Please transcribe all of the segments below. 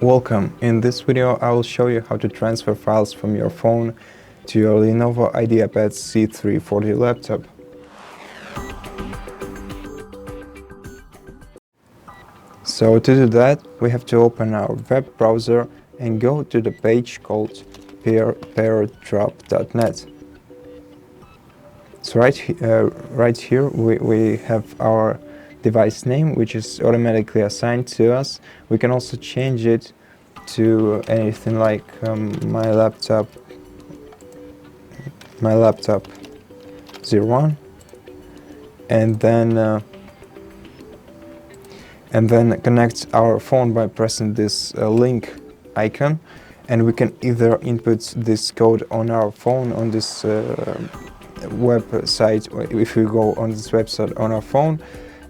Welcome. In this video I will show you how to transfer files from your phone to your LENOVO Ideapad C340 laptop. So to do that, we have to open our web browser and go to the page called pairdrop.net. So right here we have our device name, which is automatically assigned to us. We can also change it to anything like my laptop 01, and then connect our phone by pressing this link icon, and we can either input this code on our phone on this website, or if we go on this website on our phone,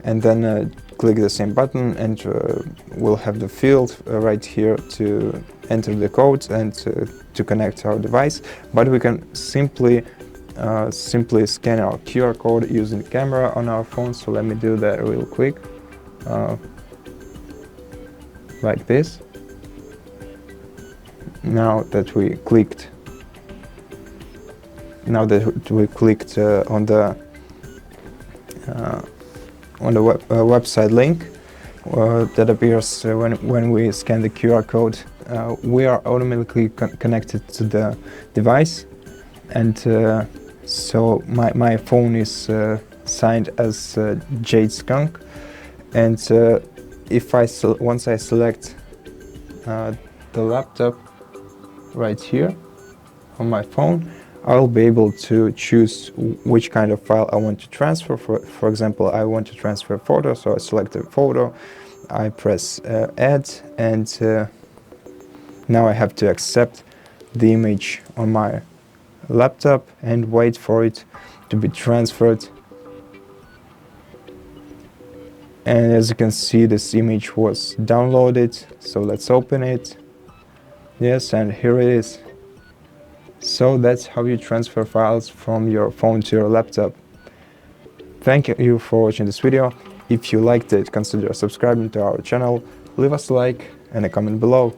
and then click the same button, and we'll have the field right here to enter the code and to connect our device. But we can simply scan our QR code using the camera on our phone. So let me do that real quick, like this. Now that we clicked on the website link that appears when we scan the QR code, we are automatically connected to the device, and so my phone is signed as Jade Skunk, and once I select the laptop right here on my phone, I'll be able to choose which kind of file I want to transfer. For example, I want to transfer a photo, so I select the photo, I press add, and now I have to accept the image on my laptop and wait for it to be transferred. And as you can see, this image was downloaded, so let's open it. Yes, and here it is. So that's how you transfer files from your phone to your laptop. Thank you for watching this video. If you liked it, consider subscribing to our channel, leave us a like and a comment below.